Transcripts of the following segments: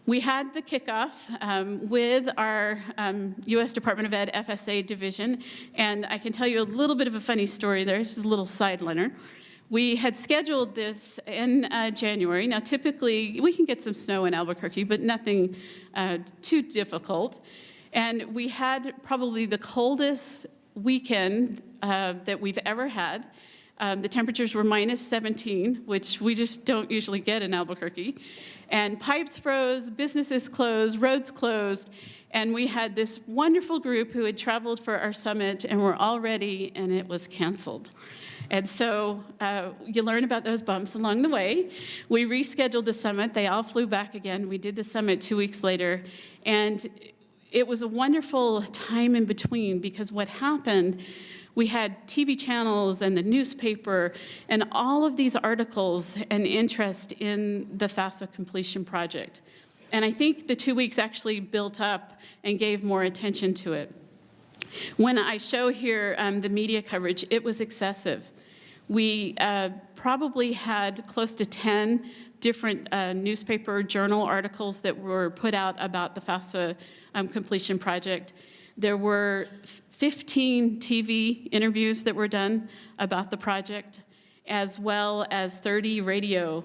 We had the kickoff with our U.S. Department of Ed FSA division, and I can tell you a little bit of a funny story there, just a little sideliner. We had scheduled this in January. Now, typically, we can get some snow in Albuquerque, but nothing too difficult. And we had probably the coldest weekend that we've ever had. The temperatures were -17, which we just don't usually get in Albuquerque. And pipes froze, businesses closed, roads closed, and we had this wonderful group who had traveled for our summit and were all ready, and it was canceled. And so you learn about those bumps along the way. We rescheduled the summit. They all flew back again. We did the summit 2 weeks later, and it was a wonderful time in between, because what happened, we had TV channels and the newspaper and all of these articles and interest in the FAFSA completion project. And I think the 2 weeks actually built up and gave more attention to it. When I show here the media coverage, it was excessive. We probably had close to 10 different newspaper journal articles that were put out about the FAFSA completion project. There were 15 TV interviews that were done about the project, as well as 30 radio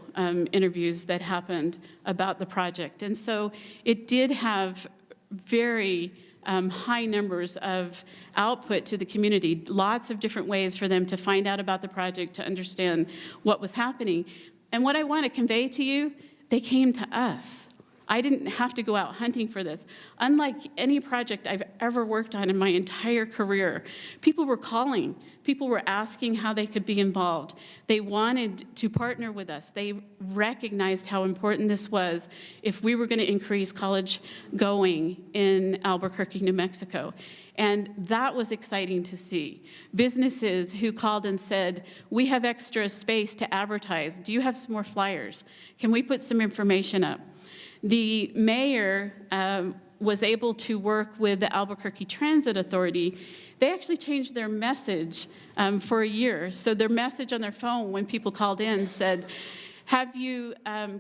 interviews that happened about the project. And so it did have very high numbers of output to the community, lots of different ways for them to find out about the project, to understand what was happening. And what I want to convey to you, they came to us. I didn't have to go out hunting for this. Unlike any project I've ever worked on in my entire career, people were calling. People were asking how they could be involved. They wanted to partner with us. They recognized how important this was if we were going to increase college going in Albuquerque, New Mexico. And that was exciting to see. Businesses who called and said, we have extra space to advertise. Do you have some more flyers? Can we put some information up? The mayor was able to work with the Albuquerque Transit Authority. They actually changed their message for a year. So their message on their phone when people called in said, have you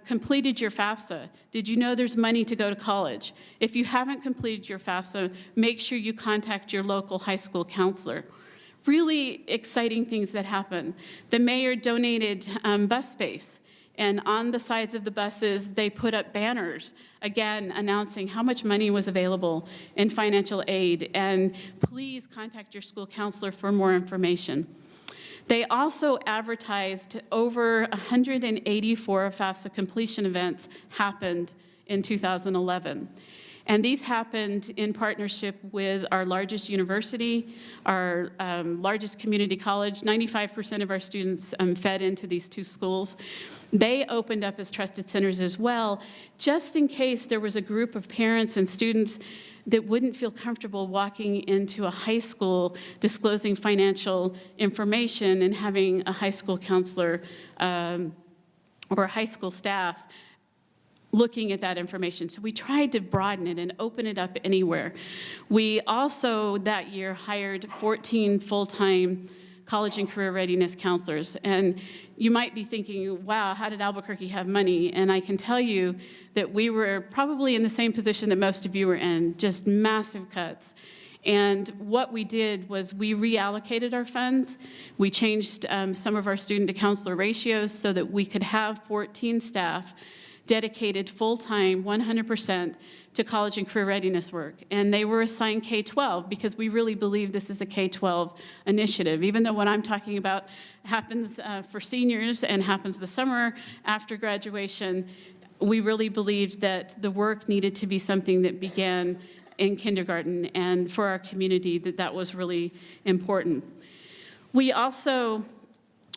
completed your FAFSA? Did you know there's money to go to college? If you haven't completed your FAFSA, make sure you contact your local high school counselor. Really exciting things that happen. The mayor donated bus space. And on the sides of the buses, they put up banners, again, announcing how much money was available in financial aid, and please contact your school counselor for more information. They also advertised over 184 FAFSA completion events happened in 2011. And these happened in partnership with our largest university, our largest community college. 95% of our students fed into these two schools. They opened up as trusted centers as well, just in case there was a group of parents and students that wouldn't feel comfortable walking into a high school disclosing financial information and having a high school counselor or a high school staff looking at that information. So we tried to broaden it and open it up anywhere. We also, that year, hired 14 full-time college and career readiness counselors. And you might be thinking, wow, how did Albuquerque have money? And I can tell you that we were probably in the same position that most of you were in, just massive cuts. And what we did was we reallocated our funds. We changed some of our student to counselor ratios so that we could have 14 staff dedicated full-time, 100% to college and career readiness work. And they were assigned K-12 because we really believe this is a K-12 initiative. Even though what I'm talking about happens for seniors and happens the summer after graduation, we really believed that the work needed to be something that began in kindergarten, and for our community that was really important. We also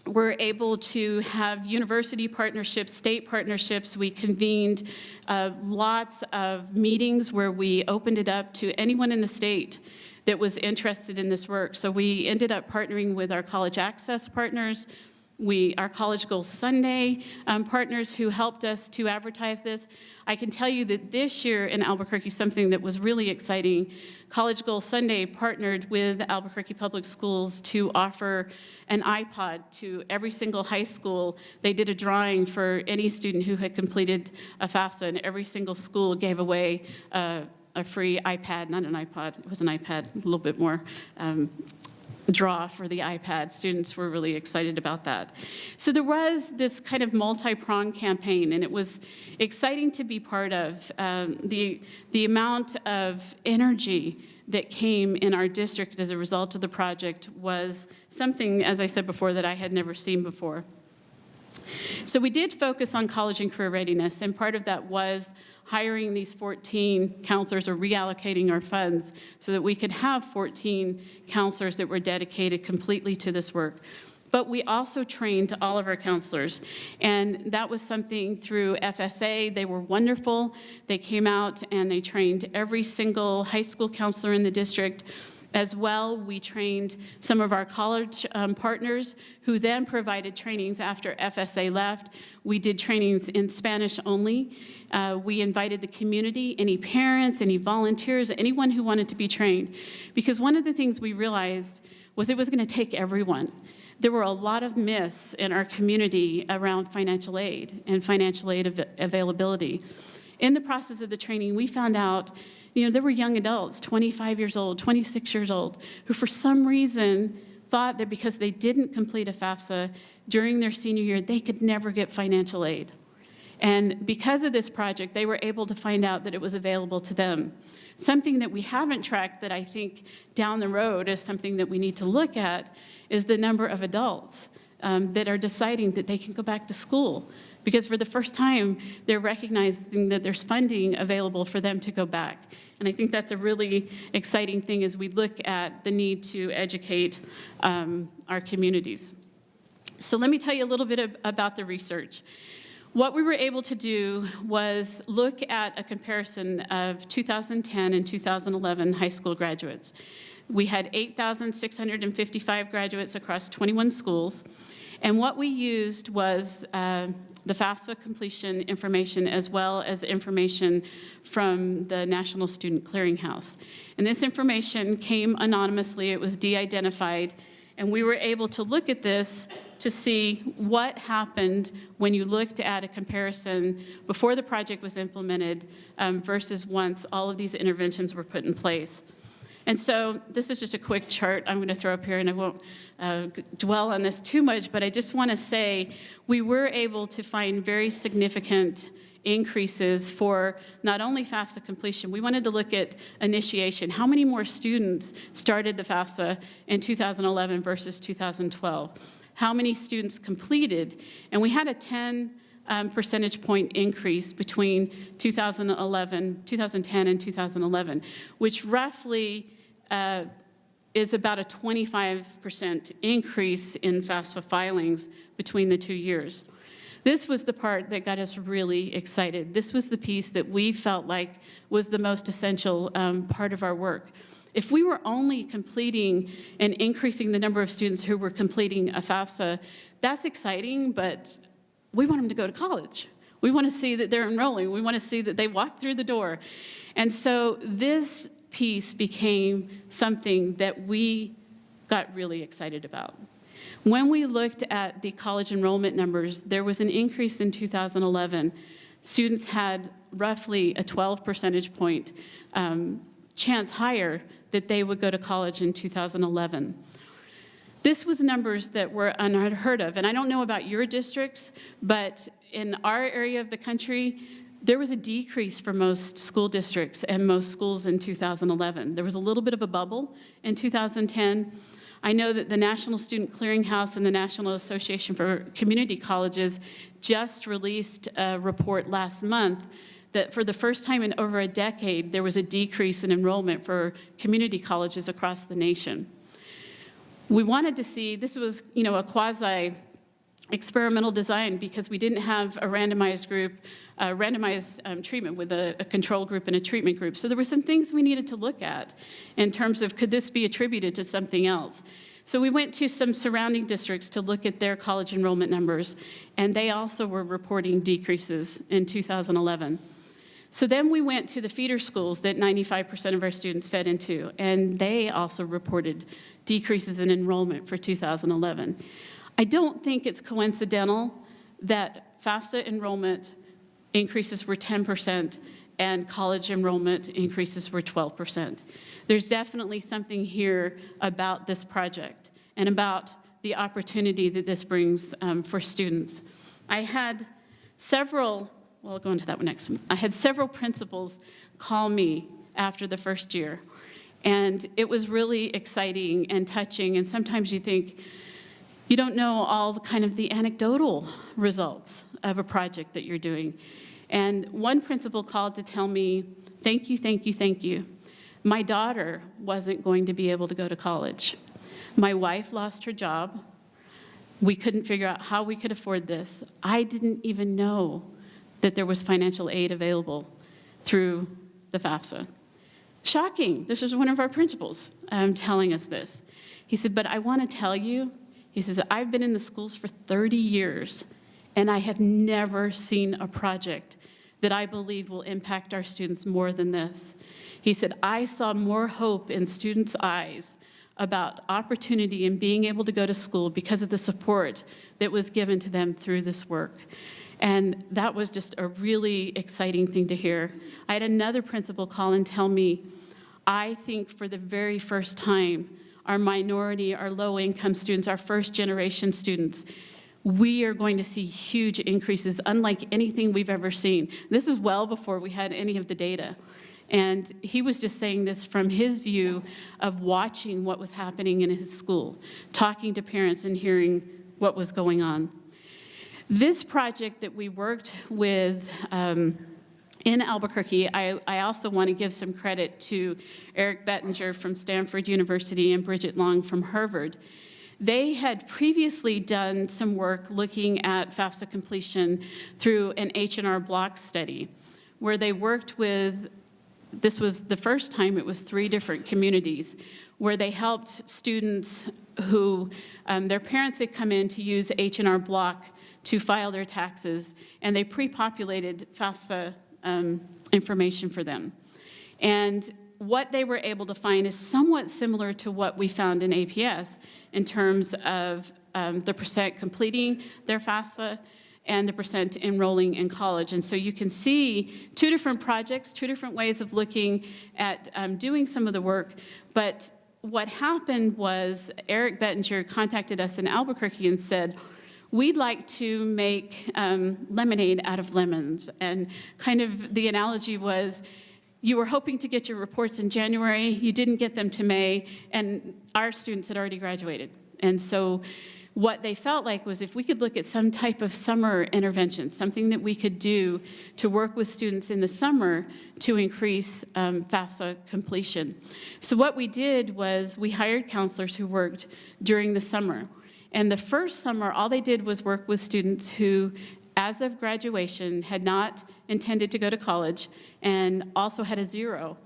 were able to have university partnerships, state partnerships. We convened lots of meetings where we opened it up to anyone in the state that was interested in this work. So we ended up partnering with our college access partners, our College Goals Sunday partners who helped us to advertise this. I can tell you that this year in Albuquerque, something that was really exciting, College Goals Sunday partnered with Albuquerque Public Schools to offer an iPod to every single high school. They did a drawing for any student who had completed a FAFSA, and every single school gave away a free iPad, not an iPod, it was an iPad, a little bit more draw for the iPad. Students were really excited about that. So there was this kind of multi-pronged campaign, and it was exciting to be part of. The amount of energy that came in our district as a result of the project was something, as I said before, that I had never seen before. So we did focus on college and career readiness, and part of that was hiring these 14 counselors or reallocating our funds so that we could have 14 counselors that were dedicated completely to this work. But we also trained all of our counselors, and that was something through FSA. They were wonderful. They came out and they trained every single high school counselor in the district. As well, we trained some of our college partners who then provided trainings after FSA left. We did trainings in Spanish only. We invited the community, any parents, any volunteers, anyone who wanted to be trained. Because one of the things we realized was it was going to take everyone. There were a lot of myths in our community around financial aid and financial aid availability. In the process of the training, we found out there were young adults, 25 years old, 26 years old, who for some reason thought that because they didn't complete a FAFSA during their senior year, they could never get financial aid. And because of this project, they were able to find out that it was available to them. Something that we haven't tracked that I think down the road is something that we need to look at is the number of adults that are deciding that they can go back to school. Because for the first time, they're recognizing that there's funding available for them to go back. And I think that's a really exciting thing as we look at the need to educate our communities. So let me tell you a little bit about the research. What we were able to do was look at a comparison of 2010 and 2011 high school graduates. We had 8,655 graduates across 21 schools. And what we used was the FAFSA completion information as well as information from the National Student Clearinghouse. And this information came anonymously, it was de-identified, and we were able to look at this to see what happened when you looked at a comparison before the project was implemented versus once all of these interventions were put in place. And so this is just a quick chart I'm going to throw up here, and I won't dwell on this too much, but I just want to say we were able to find very significant increases for not only FAFSA completion. We wanted to look at initiation. How many more students started the FAFSA in 2011 versus 2012? How many students completed? And we had a 10 percentage point increase between 2010 and 2011, which roughly is about a 25% increase in FAFSA filings between the 2 years. This was the part that got us really excited. This was the piece that we felt like was the most essential part of our work. If we were only completing and increasing the number of students who were completing a FAFSA, that's exciting, but we want them to go to college. We want to see that they're enrolling. We want to see that they walk through the door. And so this piece became something that we got really excited about. When we looked at the college enrollment numbers, there was an increase in 2011. Students had roughly a 12 percentage point chance higher that they would go to college in 2011. This was numbers that were unheard of, and I don't know about your districts, but in our area of the country, there was a decrease for most school districts and most schools in 2011. There was a little bit of a bubble in 2010. I know that the National Student Clearinghouse and the National Association for Community Colleges just released a report last month that for the first time in over a decade, there was a decrease in enrollment for community colleges across the nation. We wanted to see, this was, a quasi-experimental design because we didn't have a randomized group, treatment with a control group and a treatment group. So there were some things we needed to look at in terms of could this be attributed to something else. So we went to some surrounding districts to look at their college enrollment numbers, and they also were reporting decreases in 2011. So then we went to the feeder schools that 95% of our students fed into, and they also reported decreases in enrollment for 2011. I don't think it's coincidental that FAFSA enrollment increases were 10% and college enrollment increases were 12%. There's definitely something here about this project and about the opportunity that this brings for students. I had several, well, I'll go into that one next. I had several principals call me after the first year, and it was really exciting and touching, and sometimes you think, you don't know all the kind of the anecdotal results of a project that you're doing. And one principal called to tell me, thank you, thank you, thank you. My daughter wasn't going to be able to go to college. My wife lost her job. We couldn't figure out how we could afford this. I didn't even know that there was financial aid available through the FAFSA. Shocking. This is one of our principals telling us this. He said, but I want to tell you, he says, I've been in the schools for 30 years, and I have never seen a project that I believe will impact our students more than this. He said, I saw more hope in students' eyes about opportunity and being able to go to school because of the support that was given to them through this work. And that was just a really exciting thing to hear. I had another principal call and tell me, I think for the very first time, our minority, our low-income students, our first-generation students, we are going to see huge increases, unlike anything we've ever seen. This is well before we had any of the data. And he was just saying this from his view of watching what was happening in his school, talking to parents and hearing what was going on. This project that we worked with in Albuquerque, I also want to give some credit to Eric Bettinger from Stanford University and Bridget Long from Harvard. They had previously done some work looking at FAFSA completion through an H&R Block study, where they worked with, this was the first time it was 3 different communities, where they helped students who, their parents had come in to use H&R Block to file their taxes, and they pre-populated FAFSA information for them. And what they were able to find is somewhat similar to what we found in APS in terms of the percent completing their FAFSA and the percent enrolling in college. And so you can see 2 different projects, 2 different ways of looking at doing some of the work. But what happened was Eric Bettinger contacted us in Albuquerque and said, we'd like to make lemonade out of lemons. And kind of the analogy was, you were hoping to get your reports in January, you didn't get them to May, and our students had already graduated. And so what they felt like was if we could look at some type of summer intervention, something that we could do to work with students in the summer to increase FAFSA completion. So what we did was we hired counselors who worked during the summer. And the first summer, all they did was work with students who, as of graduation, had not intended to go to college and also had a 0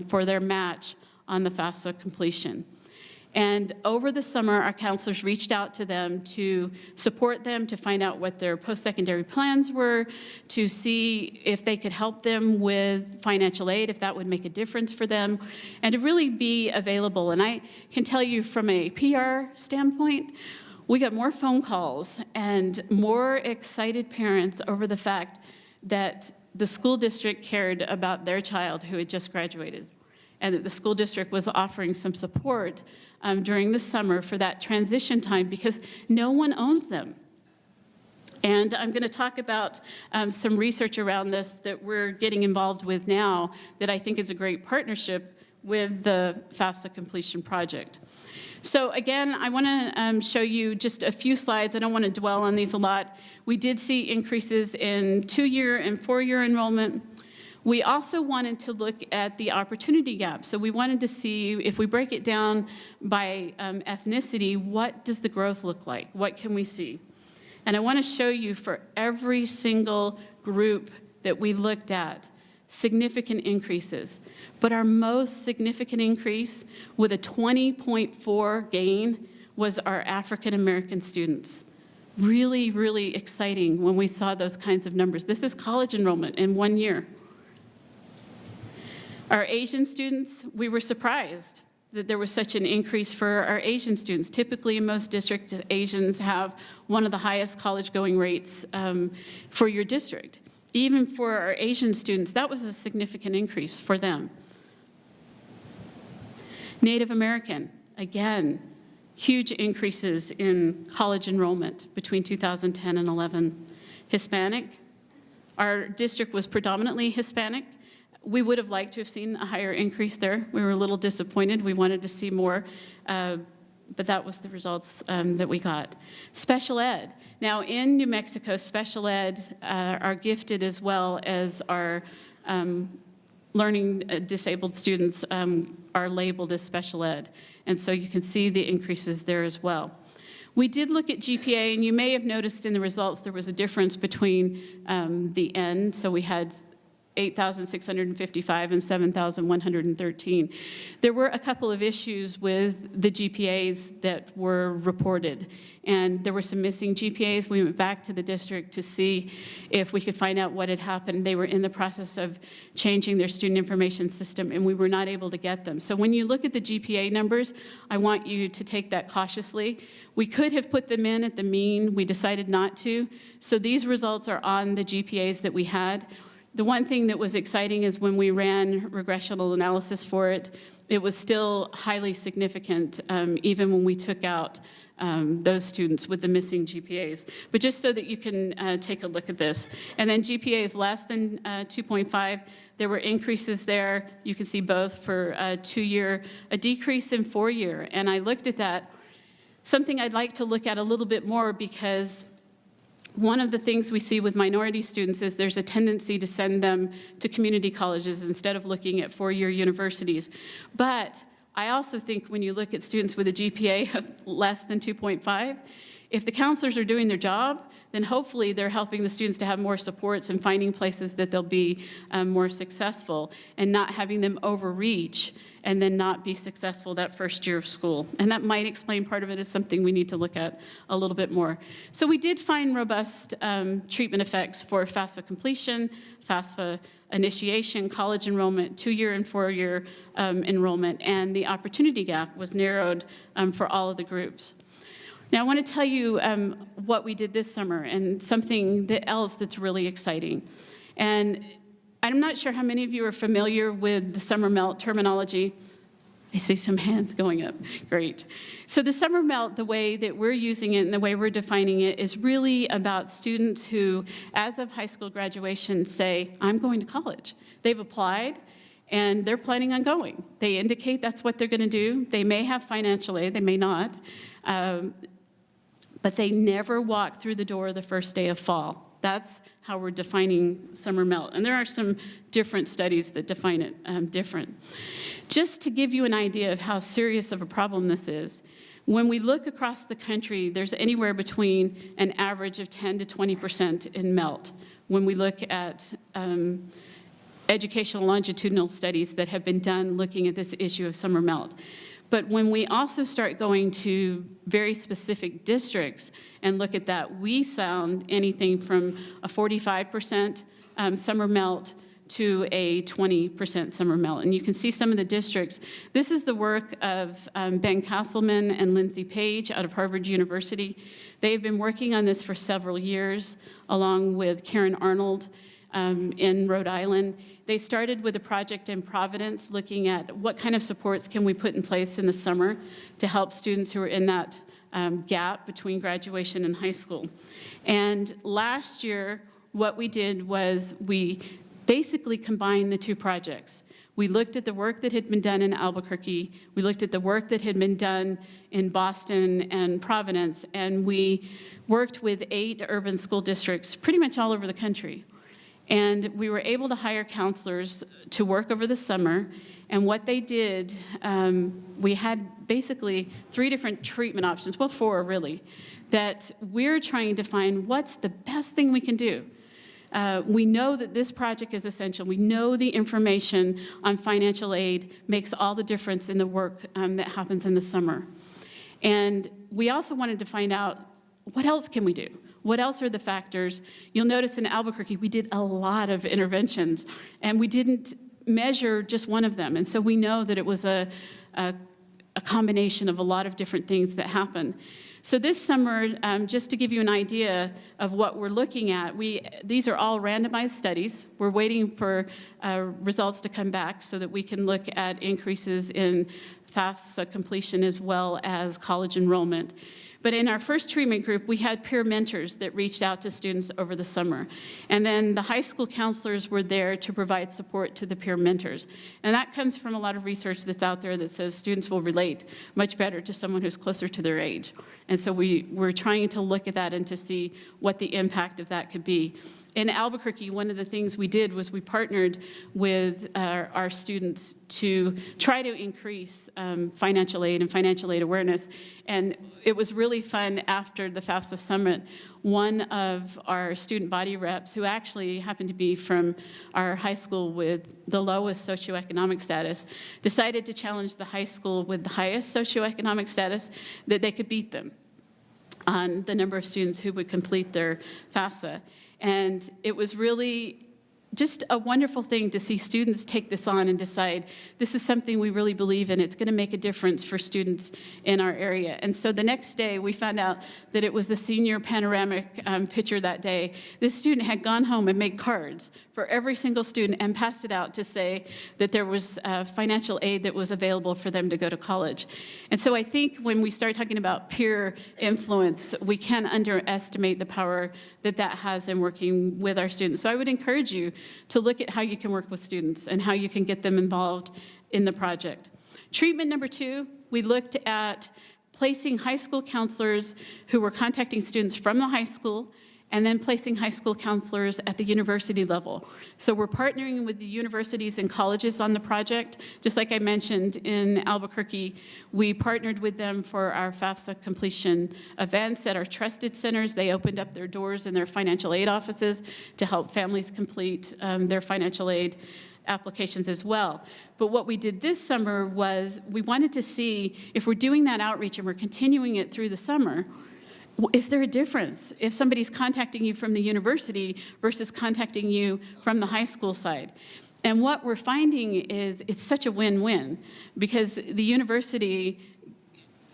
for their match on the FAFSA completion. And over the summer, our counselors reached out to them to support them, to find out what their post-secondary plans were, to see if they could help them with financial aid, if that would make a difference for them, and to really be available. And I can tell you from a PR standpoint, we got more phone calls and more excited parents over the fact that the school district cared about their child who had just graduated, and that the school district was offering some support during the summer for that transition time because no one owns them. And I'm going to talk about some research around this that we're getting involved with now that I think is a great partnership with the FAFSA completion project. So again, I want to show you just a few slides. I don't want to dwell on these a lot. We did see increases in 2-year and 4-year enrollment. We also wanted to look at the opportunity gap. So we wanted to see if we break it down by ethnicity, what does the growth look like? What can we see? And I want to show you for every single group that we looked at, significant increases. But our most significant increase with a 20.4 gain was our African American students. Really, really exciting when we saw those kinds of numbers. This is college enrollment in 1 year. Our Asian students, we were surprised that there was such an increase for our Asian students. Typically, in most districts, Asians have one of the highest college-going rates for your district. Even for our Asian students, that was a significant increase for them. Native American, again, huge increases in college enrollment between 2010 and 11. Hispanic, our district was predominantly Hispanic. We would have liked to have seen a higher increase there. We were a little disappointed. We wanted to see more, but that was the results that we got. Special ed. Now, in New Mexico, special ed are gifted as well as our learning disabled students are labeled as special ed. And so you can see the increases there as well. We did look at GPA, and you may have noticed in the results there was a difference between the end. So we had 8,655 and 7,113. There were a couple of issues with the GPAs that were reported, and there were some missing GPAs. We went back to the district to see if we could find out what had happened. They were in the process of changing their student information system, and we were not able to get them. So when you look at the GPA numbers, I want you to take that cautiously. We could have put them in at the mean. We decided not to. So these results are on the GPAs that we had. The one thing that was exciting is when we ran regressional analysis for it, it was still highly significant, even when we took out those students with the missing GPAs. But just so that you can take a look at this. And then GPAs less than 2.5, there were increases there. You can see both for 2-year, a decrease in 4-year. And I looked at that. Something I'd like to look at a little bit more, because one of the things we see with minority students is there's a tendency to send them to community colleges instead of looking at 4-year universities. But I also think when you look at students with a GPA of less than 2.5, if the counselors are doing their job, then hopefully they're helping the students to have more supports and finding places that they'll be more successful, and not having them overreach and then not be successful that first year of school. And that might explain part of it as something we need to look at a little bit more. So we did find robust treatment effects for FAFSA completion, FAFSA initiation, college enrollment, 2-year and 4-year enrollment, and the opportunity gap was narrowed for all of the groups. Now, I want to tell you what we did this summer, and something else that's really exciting. And I'm not sure how many of you are familiar with the summer melt terminology. I see some hands going up. Great. So the summer melt, the way that we're using it and the way we're defining it, is really about students who, as of high school graduation, say, I'm going to college. They've applied, and they're planning on going. They indicate that's what they're going to do. They may have financial aid, they may not, but they never walk through the door the first day of fall. That's how we're defining summer melt. And there are some different studies that define it different. Just to give you an idea of how serious of a problem this is, when we look across the country, there's anywhere between an average of 10 to 20% in melt. When we look at educational longitudinal studies that have been done looking at this issue of summer melt. But when we also start going to very specific districts and look at that, we found anything from a 45% summer melt to a 20% summer melt. And you can see some of the districts. This is the work of Ben Castleman and Lindsay Page out of Harvard University. They've been working on this for several years, along with Karen Arnold in Rhode Island. They started with a project in Providence looking at what kind of supports can we put in place in the summer to help students who are in that gap between graduation and high school. And last year, what we did was we basically combined the two projects. We looked at the work that had been done in Albuquerque, we looked at the work that had been done in Boston and Providence, and we worked with 8 urban school districts pretty much all over the country. And we were able to hire counselors to work over the summer. And what they did, we had basically 3 different treatment options, well, 4 really, that we're trying to find what's the best thing we can do. We know that this project is essential. We know the information on financial aid makes all the difference in the work that happens in the summer. And we also wanted to find out, what else can we do? What else are the factors? You'll notice in Albuquerque, we did a lot of interventions, and we didn't measure just one of them. And so we know that it was a combination of a lot of different things that happened. So this summer, just to give you an idea of what we're looking at, these are all randomized studies. We're waiting for results to come back so that we can look at increases in FAFSA completion as well as college enrollment. But in our first treatment group, we had peer mentors that reached out to students over the summer. And then the high school counselors were there to provide support to the peer mentors. And that comes from a lot of research that's out there that says students will relate much better to someone who's closer to their age. And so we're trying to look at that and to see what the impact of that could be. In Albuquerque, one of the things we did was we partnered with our students to try to increase financial aid and financial aid awareness. And it was really fun after the FAFSA Summit. One of our student body reps, who actually happened to be from our high school with the lowest socioeconomic status, decided to challenge the high school with the highest socioeconomic status that they could beat them on the number of students who would complete their FAFSA. And it was really just a wonderful thing to see students take this on and decide, this is something we really believe in. It's going to make a difference for students in our area. And so the next day, we found out that it was the senior panoramic picture that day. This student had gone home and made cards for every single student and passed it out to say that there was financial aid that was available for them to go to college. And so I think when we start talking about peer influence, we can't underestimate the power that that has in working with our students. So I would encourage you to look at how you can work with students and how you can get them involved in the project. Treatment number 2, we looked at placing high school counselors who were contacting students from the high school and then placing high school counselors at the university level. So we're partnering with the universities and colleges on the project. Just like I mentioned in Albuquerque, we partnered with them for our FAFSA completion events at our trusted centers. They opened up their doors in their financial aid offices to help families complete their financial aid applications as well. But what we did this summer was we wanted to see if we're doing that outreach and we're continuing it through the summer, is there a difference if somebody's contacting you from the university versus contacting you from the high school side? And what we're finding is it's such a win-win, because the university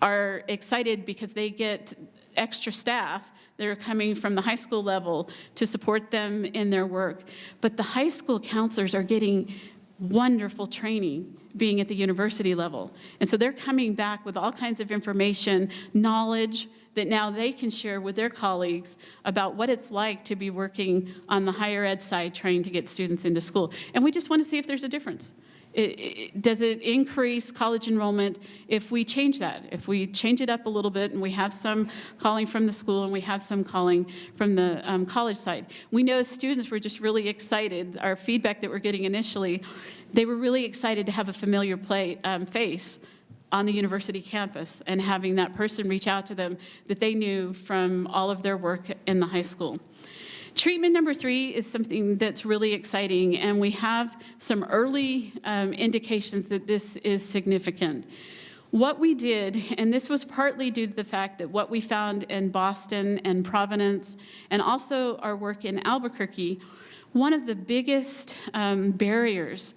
are excited because they get extra staff that are coming from the high school level to support them in their work. But the high school counselors are getting wonderful training being at the university level. And so they're coming back with all kinds of information, knowledge that now they can share with their colleagues about what it's like to be working on the higher ed side trying to get students into school. And we just want to see if there's a difference. Does it increase college enrollment if we change that? If we change it up a little bit and we have some calling from the school and we have some calling from the college side? We know students were just really excited. Our feedback that we're getting initially, they were really excited to have a familiar face on the university campus and having that person reach out to them that they knew from all of their work in the high school. Treatment number 3 is something that's really exciting, and we have some early indications that this is significant. What we did, and this was partly due to the fact that what we found in Boston and Providence, and also our work in Albuquerque, one of the biggest barriers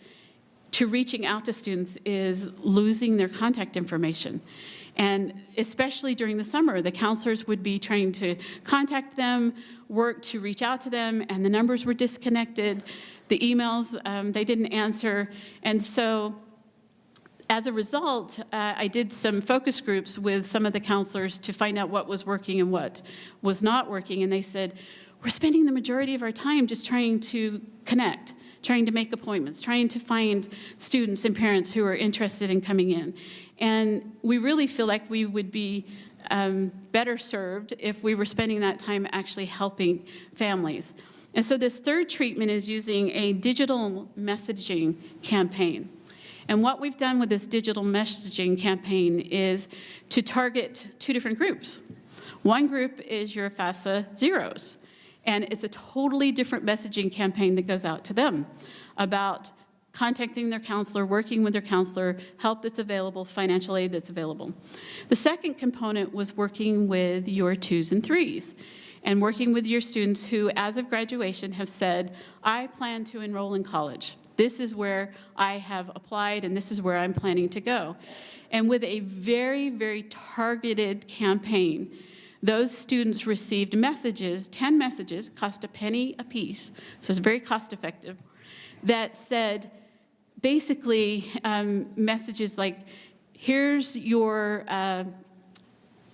to reaching out to students is losing their contact information. And especially during the summer, the counselors would be trying to contact them, work to reach out to them, and the numbers were disconnected. The emails, they didn't answer. And so as a result, I did some focus groups with some of the counselors to find out what was working and what was not working. And they said, we're spending the majority of our time just trying to connect, trying to make appointments, trying to find students and parents who are interested in coming in. And we really feel like we would be better served if we were spending that time actually helping families. And so this third treatment is using a digital messaging campaign. And what we've done with this digital messaging campaign is to target 2 different groups. One group is your FAFSA zeros. And it's a totally different messaging campaign that goes out to them about contacting their counselor, working with their counselor, help that's available, financial aid that's available. The second component was working with your 2s and 3s and working with your students who, as of graduation, have said, I plan to enroll in college. This is where I have applied, and this is where I'm planning to go. And with a very, very targeted campaign, those students received messages, 10 messages, cost a penny a piece, so it's very cost effective, that said, basically, messages like, here's your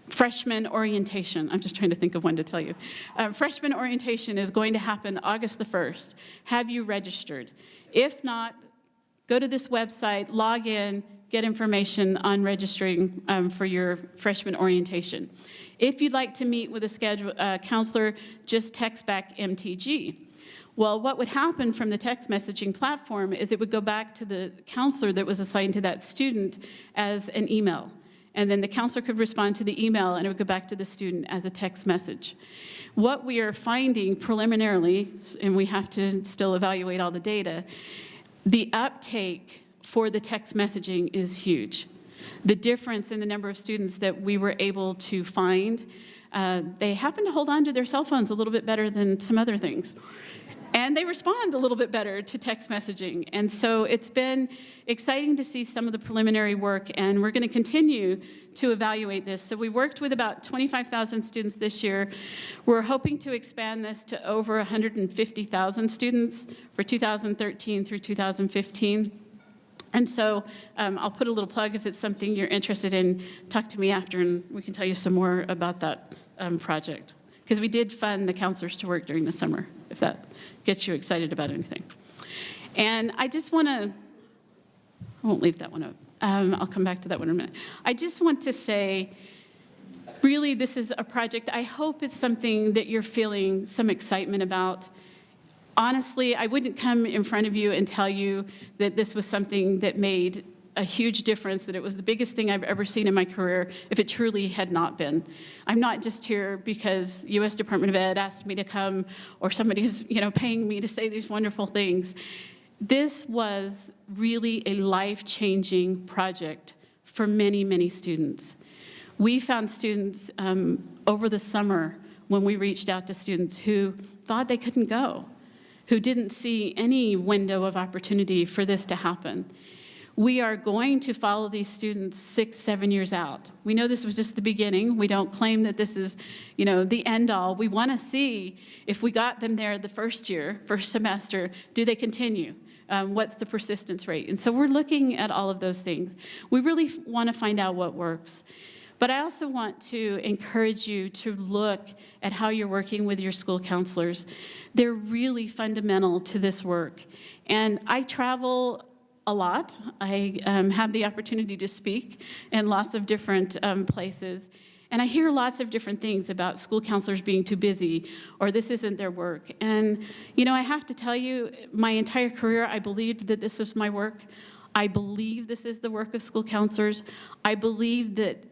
freshman orientation. I'm just trying to think of one to tell you. Freshman orientation is going to happen August the 1st. Have you registered? If not, go to this website, log in, get information on registering for your freshman orientation. If you'd like to meet with a counselor, just text back MTG. Well, what would happen from the text messaging platform is it would go back to the counselor that was assigned to that student as an email. And then the counselor could respond to the email, and it would go back to the student as a text message. What we are finding preliminarily, and we have to still evaluate all the data, the uptake for the text messaging is huge. The difference in the number of students that we were able to find, they happen to hold on to their cell phones a little bit better than some other things. And they respond a little bit better to text messaging. And so it's been exciting to see some of the preliminary work, and we're going to continue to evaluate this. So we worked with about 25,000 students this year. We're hoping to expand this to over 150,000 students for 2013 through 2015. And so I'll put a little plug if it's something you're interested in. Talk to me after, and we can tell you some more about that project. Because we did fund the counselors to work during the summer, if that gets you excited about anything. And I just want to, I won't leave that one up. I'll come back to that one in a minute. I just want to say, really, this is a project. I hope it's something that you're feeling some excitement about. Honestly, I wouldn't come in front of you and tell you that this was something that made a huge difference, that it was the biggest thing I've ever seen in my career, if it truly had not been. I'm not just here because U.S. Department of Ed asked me to come, or somebody's paying me to say these wonderful things. This was really a life-changing project for many, many students. We found students over the summer when we reached out to students who thought they couldn't go, who didn't see any window of opportunity for this to happen. We are going to follow these students 6, 7 years out. We know this was just the beginning. We don't claim that this is, the end all. We want to see if we got them there the first year, first semester, do they continue? What's the persistence rate? And so we're looking at all of those things. We really want to find out what works. But I also want to encourage you to look at how you're working with your school counselors. They're really fundamental to this work. And I travel a lot. I have the opportunity to speak in lots of different places. And I hear lots of different things about school counselors being too busy, or this isn't their work. And, I have to tell you, my entire career, I believed that this is my work. I believe this is the work of school counselors. I believe that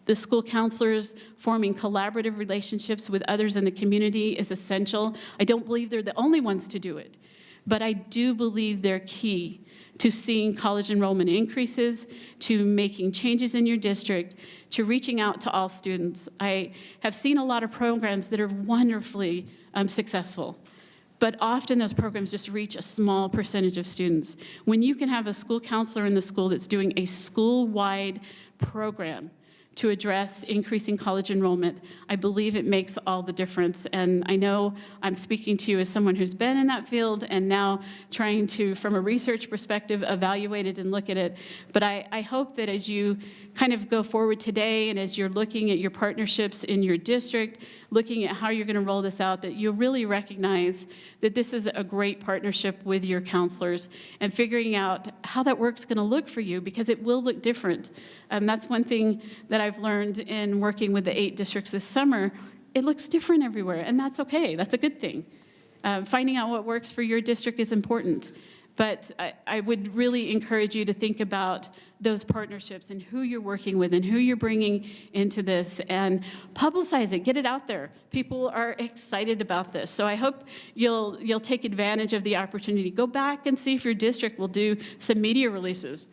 the school counselors forming collaborative relationships with others in the community is essential. I don't believe they're the only ones to do it, but I do believe they're key to seeing college enrollment increases, to making changes in your district, to reaching out to all students. I have seen a lot of programs that are wonderfully successful, but often those programs just reach a small percentage of students. When you can have a school counselor in the school that's doing a school-wide program to address increasing college enrollment, I believe it makes all the difference. And I know I'm speaking to you as someone who's been in that field and now trying to, from a research perspective, evaluate it and look at it. But I hope that as you kind of go forward today and as you're looking at your partnerships in your district, looking at how you're going to roll this out, that you'll really recognize that this is a great partnership with your counselors and figuring out how that work's going to look for you, because it will look different. That's one thing that I've learned in working with the 8 districts this summer. It looks different everywhere, and that's okay. That's a good thing. Finding out what works for your district is important. But I would really encourage you to think about those partnerships and who you're working with and who you're bringing into this, and publicize it, get it out there. People are excited about this. So I hope you'll take advantage of the opportunity. Go back and see if your district will do some media releases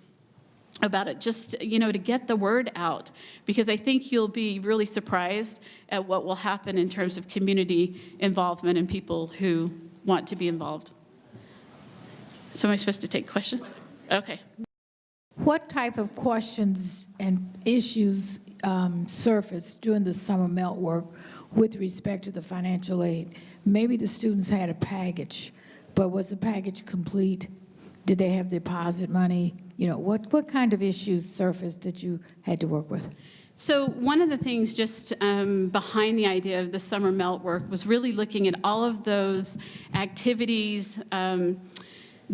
about it, just, to get the word out, because I think you'll be really surprised at what will happen in terms of community involvement and people who want to be involved. So am I supposed to take questions? Okay. What type of questions and issues surfaced during the summer melt work with respect to the financial aid? Maybe the students had a package, but was the package complete? Did they have deposit money? What kind of issues surfaced that you had to work with? So one of the things just behind the idea of the summer melt work was really looking at all of those activities,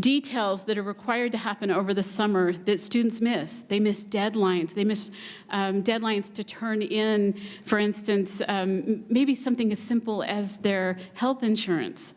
details that are required to happen over the summer that students miss. They miss deadlines. They miss deadlines to turn in, for instance, maybe something as simple as their health insurance.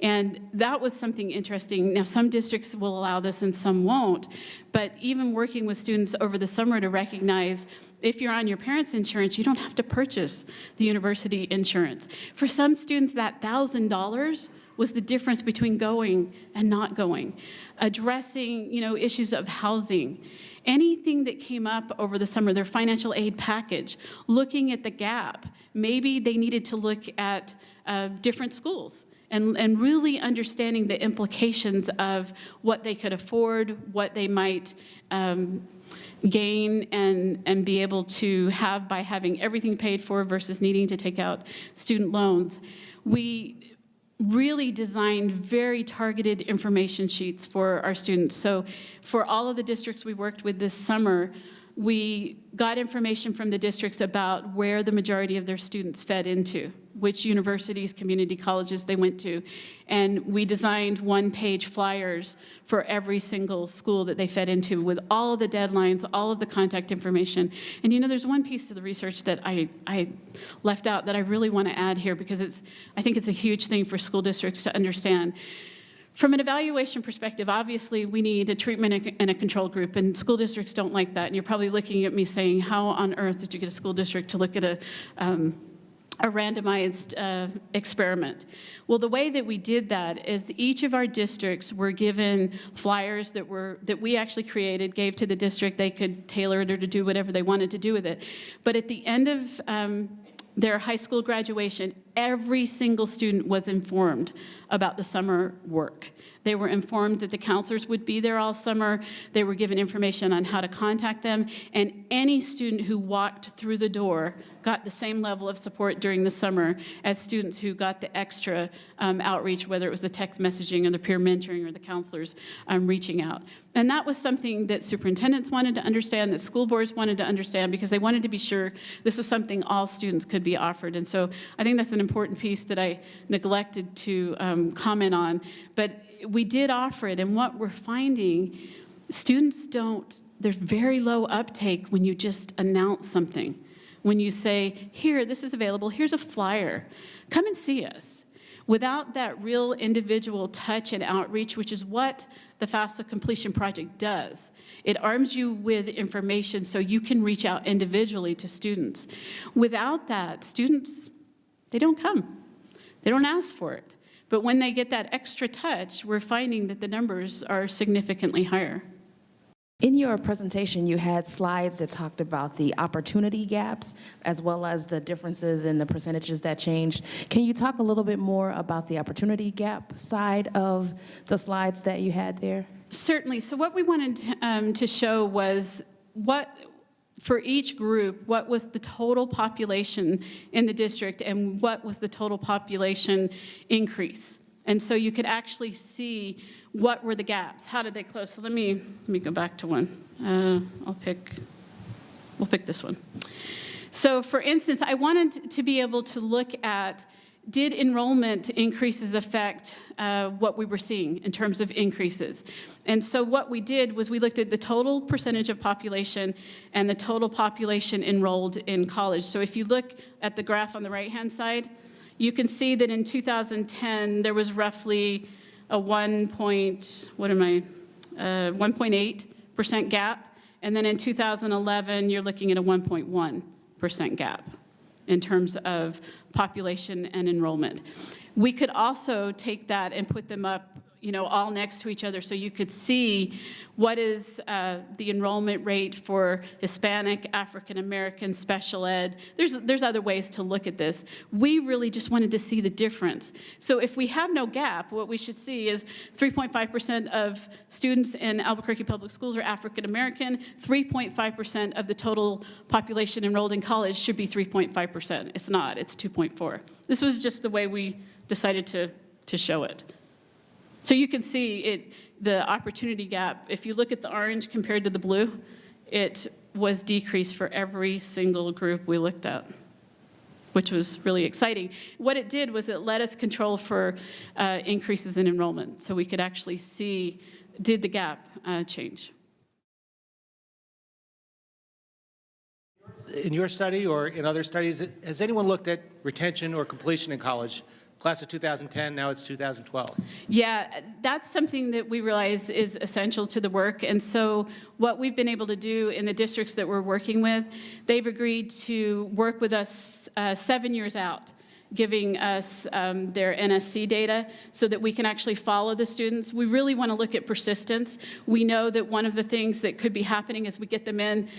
And that was something interesting. Now, some districts will allow this and some won't, but even working with students over the summer to recognize if you're on your parents' insurance, you don't have to purchase the university insurance. For some students, that $1,000 was the difference between going and not going. Addressing, issues of housing. Anything that came up over the summer, their financial aid package, looking at the gap. Maybe they needed to look at different schools and really understanding the implications of what they could afford, what they might gain and be able to have by having everything paid for versus needing to take out student loans. We really designed very targeted information sheets for our students. So for all of the districts we worked with this summer, we got information from the districts about where the majority of their students fed into, which universities, community colleges they went to. And we designed one-page flyers for every single school that they fed into with all of the deadlines, all of the contact information. And there's one piece of the research that I left out that I really want to add here, because I think it's a huge thing for school districts to understand. From an evaluation perspective, obviously we need a treatment and a control group, and school districts don't like that. And you're probably looking at me saying, how on earth did you get a school district to look at a randomized experiment? Well, the way that we did that is each of our districts were given flyers that we actually created, gave to the district. They could tailor it or to do whatever they wanted to do with it. But at the end of their high school graduation, every single student was informed about the summer work. They were informed that the counselors would be there all summer. They were given information on how to contact them. And any student who walked through the door got the same level of support during the summer as students who got the extra outreach, whether it was the text messaging or the peer mentoring or the counselors reaching out. And that was something that superintendents wanted to understand, that school boards wanted to understand, because they wanted to be sure this was something all students could be offered. And so I think that's an important piece that I neglected to comment on. But we did offer it, and what we're finding, students there's very low uptake when you just announce something. When you say, here, this is available, here's a flyer, come and see us. Without that real individual touch and outreach, which is what the FAFSA completion project does, it arms you with information so you can reach out individually to students. Without that, students, they don't come. They don't ask for it. But when they get that extra touch, we're finding that the numbers are significantly higher. In your presentation, you had slides that talked about the opportunity gaps as well as the differences in the percentages that changed. Can you talk a little bit more about the opportunity gap side of the slides that you had there? Certainly. So what we wanted to show was for each group, what was the total population in the district and what was the total population increase. And so you could actually see what were the gaps, how did they close. So let me go back to one. We'll pick this one. So for instance, I wanted to be able to look at, did enrollment increases affect what we were seeing in terms of increases? And so what we did was we looked at the total percentage of population and the total population enrolled in college. So if you look at the graph on the right-hand side, you can see that in 2010, there was roughly a 1.8% gap. And then in 2011, you're looking at a 1.1% gap in terms of population and enrollment. We could also take that and put them up, all next to each other, so you could see what is the enrollment rate for Hispanic, African American, special ed. There's other ways to look at this. We really just wanted to see the difference. So if we have no gap, what we should see is 3.5% of students in Albuquerque Public Schools are African American. 3.5% of the total population enrolled in college should be 3.5%. It's not. It's 2.4. This was just the way we decided to show it. So you can see the opportunity gap. If you look at the orange compared to the blue, it was decreased for every single group we looked at, which was really exciting. What it did was it let us control for increases in enrollment, so we could actually see, did the gap change? In your study or in other studies, has anyone looked at retention or completion in college? Class of 2010, now it's 2012. Yeah, that's something that we realize is essential to the work. And so what we've been able to do in the districts that we're working with, they've agreed to work with us 7 years out, giving us their NSC data so that we can actually follow the students. We really want to look at persistence. We know that one of the things that could be happening is we get them in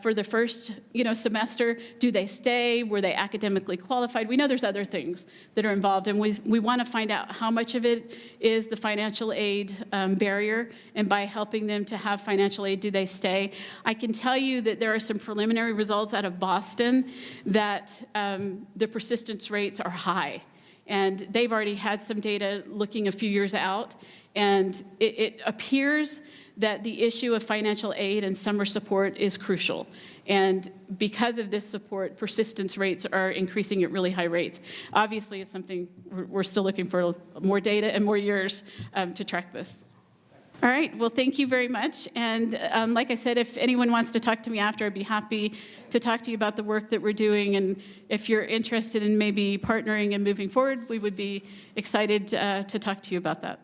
for the first semester. Do they stay? Were they academically qualified? We know there's other things that are involved, and we want to find out how much of it is the financial aid barrier, and by helping them to have financial aid, do they stay? I can tell you that there are some preliminary results out of Boston that the persistence rates are high, and they've already had some data looking a few years out, and it appears that the issue of financial aid and summer support is crucial. And because of this support, persistence rates are increasing at really high rates. Obviously, it's something we're still looking for more data and more years to track this. All right, well, thank you very much. And like I said, if anyone wants to talk to me after, I'd be happy to talk to you about the work that we're doing. And if you're interested in maybe partnering and moving forward, we would be excited to talk to you about that.